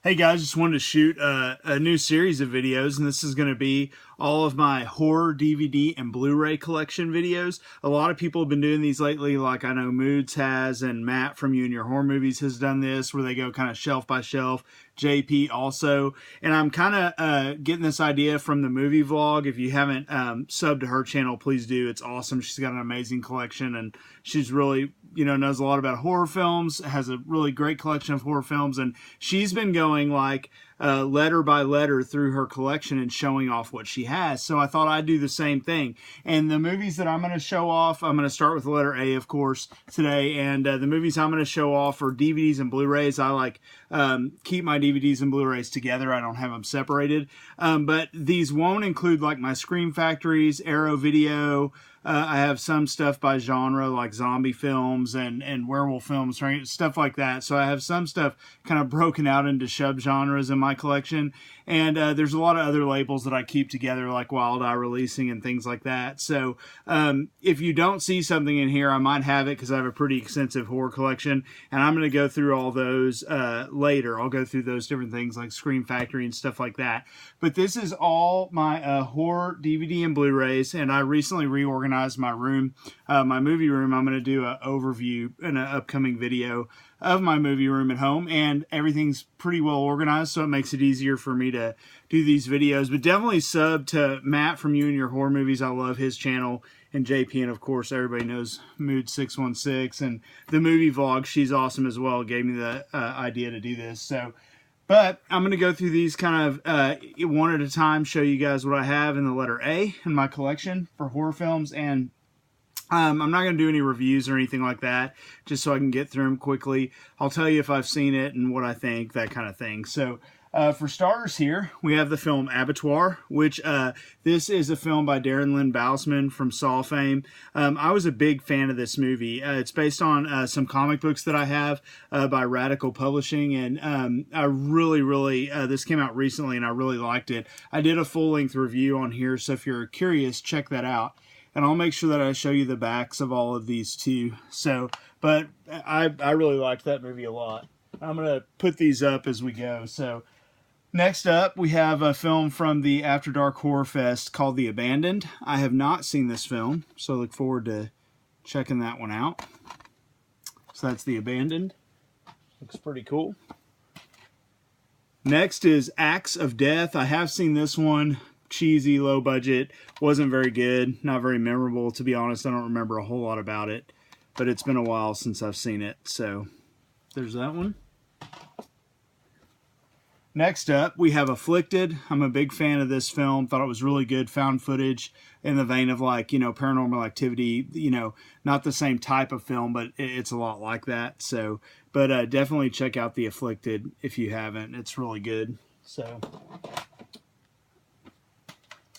Hey guys, just wanted to shoot a new series of videos, and this is going to be all of my horror DVD and Blu-ray collection videos. A lot of people have been doing these lately, like I know Moods has, and Matt from You and Your Horror Movies has done this, where they go kind of shelf by shelf. JP also, and I'm kind of getting this idea from the movie vlog. If you haven't subbed to her channel, please do. It's awesome. She's got an amazing collection, and she's really, knows a lot about horror films, has a really great collection of horror films, and she's been going like letter by letter through her collection and showing off what she has. So I thought I'd do the same thing. And the movies that I'm going to show off, I'm going to start with the letter A, of course, today. And the movies I'm going to show off are DVDs and Blu-rays. I like keep my DVDs and Blu-rays together. I don't have them separated. But these won't include like my Scream Factories, Arrow Video. I have some stuff by genre like zombie films and werewolf films, right? Stuff like that. So I have some stuff kind of broken out into sub-genres in my collection. And there's a lot of other labels that I keep together like Wild Eye Releasing and things like that. So if you don't see something in here, I might have it because I have a pretty extensive horror collection. And I'm going to go through all those later. I'll go through those different things like Scream Factory and stuff like that. But this is all my horror DVD and Blu-rays. And I recently reorganized my room, my movie room. I'm going to do an overview in an upcoming video of my movie room at home, and everything's pretty well organized, so it makes it easier for me to do these videos. But definitely sub to Matt from You and Your Horror Movies. I love his channel, and JP, and of course everybody knows Mood 616 and the movie vlog. She's awesome as well. Gave me the idea to do this. So but I'm going to go through these kind of one at a time, show you guys what I have in the letter A in my collection for horror films. And I'm not going to do any reviews or anything like that, just so I can get through them quickly. I'll tell you if I've seen it and what I think, that kind of thing. So for starters here, we have the film Abattoir, which this is a film by Darren Lynn Bousman from Saw fame. I was a big fan of this movie. It's based on some comic books that I have by Radical Publishing, and I really, this came out recently, and I really liked it. I did a full-length review on here, so if you're curious, check that out. And I'll make sure that I show you the backs of all of these too. So, but I really liked that movie a lot. I'm going to put these up as we go. So, next up, we have a film from the After Dark Horror Fest called The Abandoned. I have not seen this film, so I look forward to checking that one out. So that's The Abandoned. Looks pretty cool. Next is Acts of Death. I have seen this one. Cheesy, low budget, wasn't very good, not very memorable, to be honest. I don't remember a whole lot about it, but it's been a while since I've seen it, so there's that one. Next up, we have Afflicted. I'm a big fan of this film, thought it was really good, found footage in the vein of like, Paranormal Activity, not the same type of film, but it's a lot like that, so, but definitely check out The Afflicted if you haven't, it's really good, so.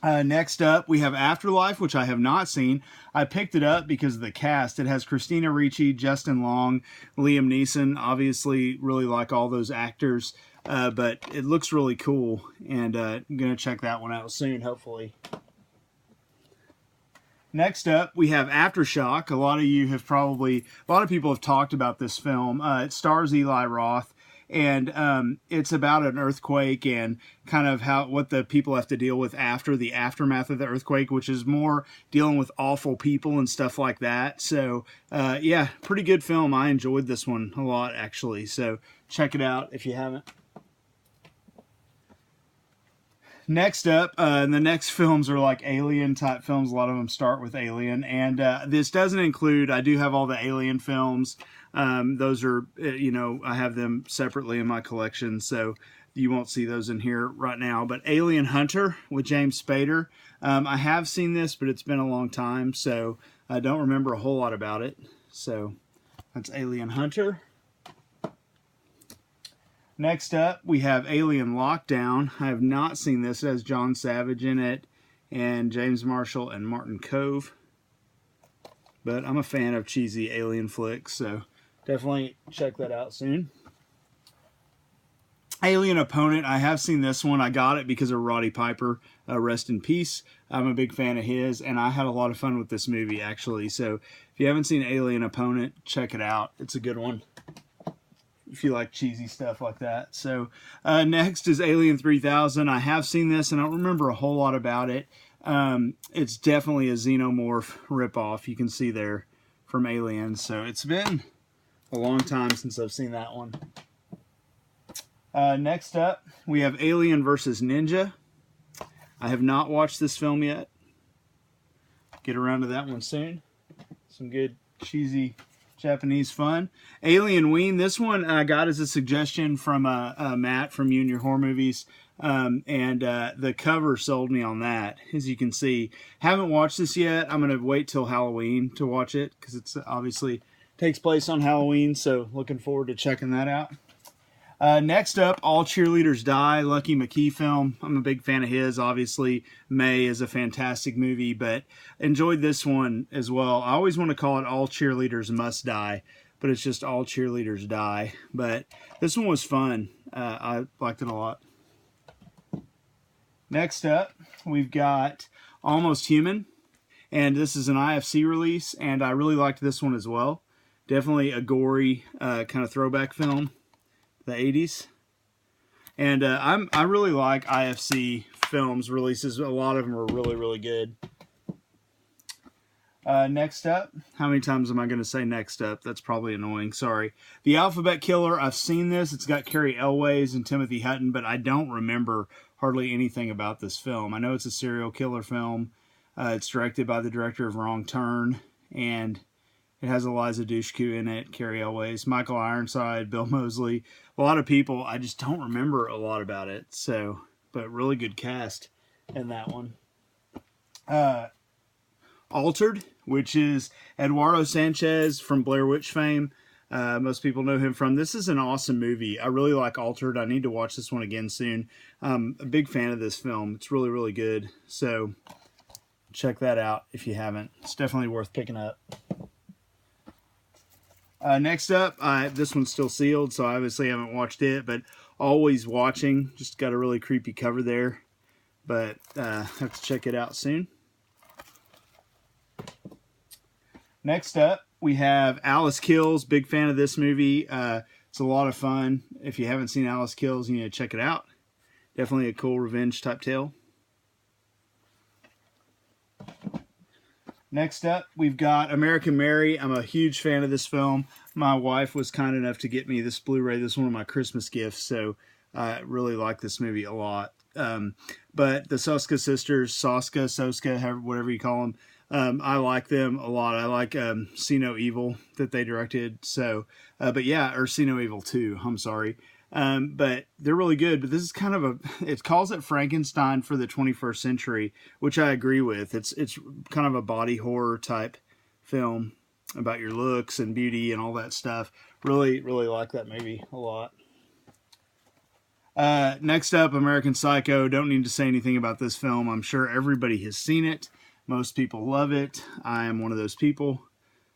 Next up, we have Afterlife, which I have not seen. I picked it up because of the cast. It has Christina Ricci, Justin Long, Liam Neeson. Obviously, really like all those actors, but it looks really cool, and I'm going to check that one out soon, hopefully. Next up, we have Aftershock. A lot of people have talked about this film. It stars Eli Roth. And it's about an earthquake and kind of what the people have to deal with after the aftermath of the earthquake, which is more dealing with awful people and stuff like that. So, yeah, pretty good film. I enjoyed this one a lot, actually. So check it out if you haven't. Next up, the next films are like Alien type films. A lot of them start with Alien. And this doesn't include, I do have all the Alien films. Those are, I have them separately in my collection, so you won't see those in here right now. But Alien Hunter with James Spader. I have seen this, but it's been a long time, so I don't remember a whole lot about it. So that's Alien Hunter. Next up, we have Alien Lockdown. I have not seen this. It has John Savage in it, and James Marshall and Martin Kove. But I'm a fan of cheesy alien flicks, so definitely check that out soon. Alien Opponent. I have seen this one. I got it because of Roddy Piper. Rest in peace. I'm a big fan of his, and I had a lot of fun with this movie, actually. So if you haven't seen Alien Opponent, check it out. It's a good one. if you like cheesy stuff like that. So next is Alien 3000. I have seen this and I don't remember a whole lot about it. It's definitely a xenomorph ripoff. You can see there from Alien. So it's been a long time since I've seen that one. Next up, we have Alien versus Ninja. I have not watched this film yet. Get around to that one soon. Some good cheesy Japanese fun. Alien Ween. This one I got as a suggestion from Matt from You and Your Horror Movies. The cover sold me on that. As you can see, haven't watched this yet. I'm going to wait till Halloween to watch it because it's obviously takes place on Halloween. So looking forward to checking that out. Next up, All Cheerleaders Die, Lucky McKee film. I'm a big fan of his. Obviously, May is a fantastic movie, but enjoyed this one as well. I always want to call it All Cheerleaders Must Die, but it's just All Cheerleaders Die. But this one was fun. I liked it a lot. Next up, we've got Almost Human, and this is an IFC release, and I really liked this one as well. Definitely a gory kind of throwback film. The 80s, and I really like IFC films releases. A lot of them are really good. Next up, how many times am I going to say next up? That's probably annoying. Sorry. The Alphabet Killer. I've seen this. It's got Carrie Elways and Timothy Hutton, but I don't remember hardly anything about this film. I know it's a serial killer film. It's directed by the director of Wrong Turn, and it has Eliza Dushku in it, Carrie Elways, Michael Ironside, Bill Moseley, a lot of people. I just don't remember a lot about it. So, but really good cast in that one. Altered, which is Eduardo Sanchez from Blair Witch fame. Most people know him from. This is an awesome movie. I really like Altered. I need to watch this one again soon. I'm a big fan of this film. It's really good. So check that out if you haven't. It's definitely worth picking up. Next up, this one's still sealed, so I obviously haven't watched it, but Always Watching. Just got a really creepy cover there, but have to check it out soon. Next up, we have Alice Kills. Big fan of this movie. It's a lot of fun. If you haven't seen Alice Kills, you need to check it out. Definitely a cool revenge type tale. Next up, we've got American Mary. I'm a huge fan of this film. My wife was kind enough to get me this Blu-ray. This is one of my Christmas gifts, so I really like this movie a lot. But the Soska sisters, Soska, whatever you call them, I like them a lot. I like See No Evil that they directed. So, but yeah, or See No Evil 2, I'm sorry. But they're really good. But this is kind of it calls it Frankenstein for the 21st century, which I agree with. It's kind of a body horror type film about your looks and beauty and all that stuff. Really like that movie a lot. Next up, American Psycho. Don't need to say anything about this film. I'm sure everybody has seen it. Most people love it. I am one of those people.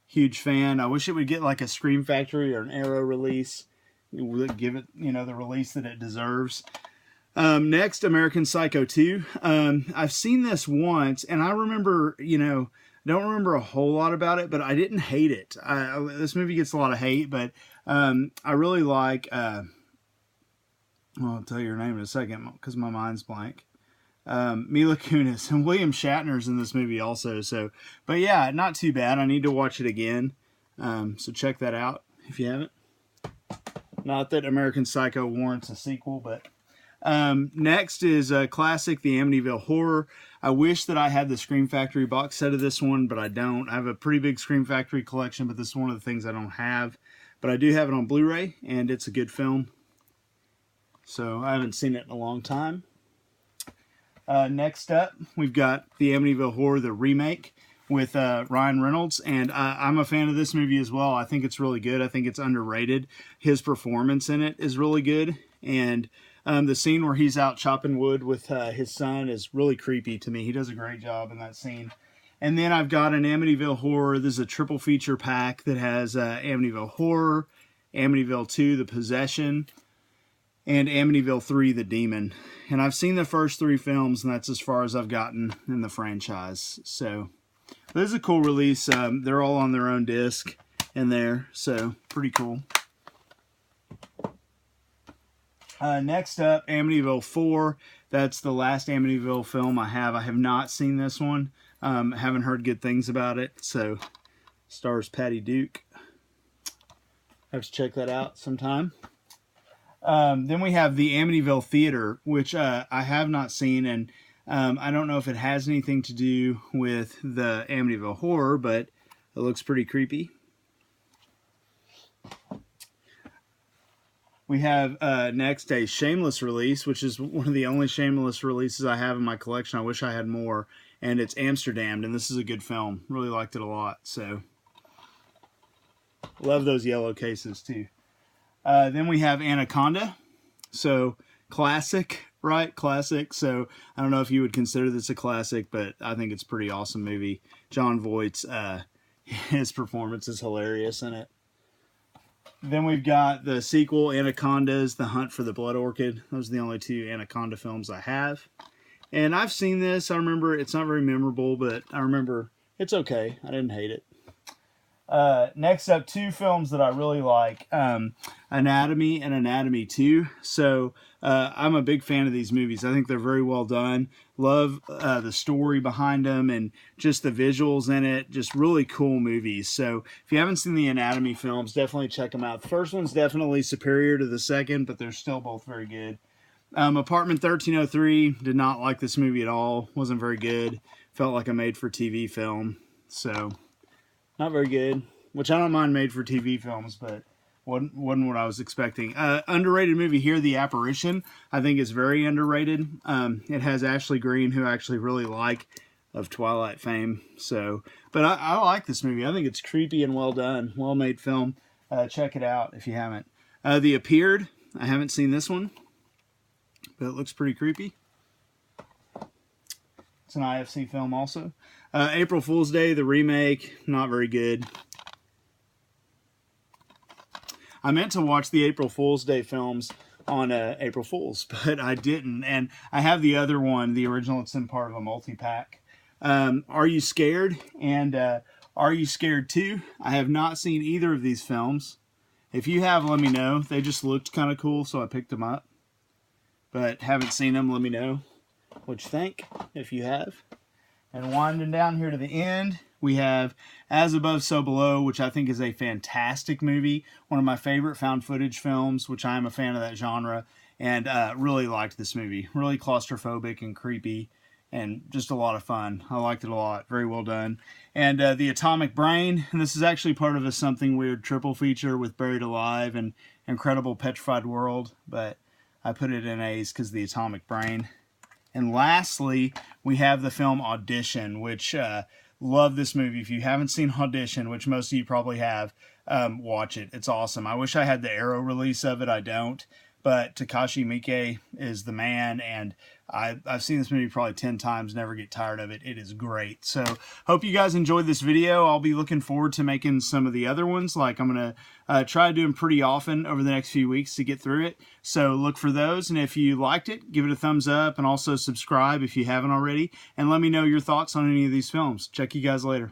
Huge fan. I wish it would get like a Scream Factory or an Arrow release. Give it, the release that it deserves. Next, American Psycho 2. I've seen this once, and I remember, don't remember a whole lot about it, but I didn't hate it. This movie gets a lot of hate, but I really like, I'll tell you her name in a second because my mind's blank. Mila Kunis, and William Shatner's in this movie also. So, but yeah, not too bad. I need to watch it again. So check that out if you haven't. Not that American Psycho warrants a sequel, but next is a classic, The Amityville Horror. I wish that I had the Scream Factory box set of this one, but I don't. I have a pretty big Scream Factory collection, but this is one of the things I don't have. But I do have it on Blu-ray, and it's a good film. So I haven't seen it in a long time. Next up, we've got The Amityville Horror, the remake, with Ryan Reynolds, and I'm a fan of this movie as well. I think it's really good. I think it's underrated. His performance in it is really good, and the scene where he's out chopping wood with his son is really creepy to me. He does a great job in that scene. And then I've got an Amityville Horror. This is a triple feature pack that has Amityville Horror, Amityville 2, The Possession, and Amityville 3, The Demon. And I've seen the first 3 films, and that's as far as I've gotten in the franchise. So this is a cool release. They're all on their own disc in there, so pretty cool. Next up, Amityville 4. That's the last Amityville film I have. I have not seen this one. Haven't heard good things about it. So, stars Patty Duke. Have to check that out sometime. Then we have the Amityville Theater, which I have not seen, and I don't know if it has anything to do with the Amityville horror, but it looks pretty creepy. We have next a Shameless release, which is one of the only Shameless releases I have in my collection. I wish I had more, and it's Amsterdam, and this is a good film. Really liked it a lot, so love those yellow cases too. Then we have Anaconda, so classic, right? Classic. So I don't know if you would consider this a classic, but I think it's a pretty awesome movie. Jon Voight's his performance is hilarious in it. Then we've got the sequel, Anacondas, The Hunt for the Blood Orchid. Those are the only two Anaconda films I have. And I've seen this. I remember it's not very memorable, but I remember it's okay. I didn't hate it. Next up, two films that I really like, Anatomy and Anatomy 2. So I'm a big fan of these movies. I think they're very well done. Love the story behind them and just the visuals in it. Just really cool movies. So if you haven't seen the Anatomy films, definitely check them out. The first one's definitely superior to the second, but they're still both very good. Apartment 1303, did not like this movie at all. Wasn't very good. Felt like a made-for-TV film. So not very good, which I don't mind made-for-TV films, but wasn't what I was expecting. Underrated movie here, The Apparition. I think is very underrated. It has Ashley Greene, who I actually really like, of Twilight fame. So, but I like this movie. I think it's creepy and well done, well-made film. Check it out if you haven't. The Appeared. I haven't seen this one, but it looks pretty creepy. It's an IFC film also. April Fool's Day, the remake, not very good. I meant to watch the April Fool's Day films on April Fool's, but I didn't. And I have the other one, the original. It's in part of a multi-pack. Are You Scared? And Are You Scared 2? I have not seen either of these films. If you have, let me know. They just looked kind of cool, so I picked them up. But haven't seen them, let me know what you think, if you have. And winding down here to the end, we have As Above, So Below, which I think is a fantastic movie. One of my favorite found footage films, which I am a fan of that genre. And really liked this movie. Really claustrophobic and creepy. And just a lot of fun. I liked it a lot. Very well done. And The Atomic Brain. And this is actually part of a Something Weird triple feature with Buried Alive and Incredible Petrified World. But I put it in A's because The Atomic Brain. And lastly, we have the film Audition, which love this movie. If you haven't seen Audition, which most of you probably have, watch it. It's awesome. I wish I had the Arrow release of it. I don't. But Takashi Miike is the man, and I've seen this movie probably 10 times, never get tired of it. It is great. So, hope you guys enjoyed this video. I'll be looking forward to making some of the other ones. Like, I'm going to try to do them pretty often over the next few weeks to get through it. So, look for those. And if you liked it, give it a thumbs up, and also subscribe if you haven't already. And let me know your thoughts on any of these films. Check you guys later.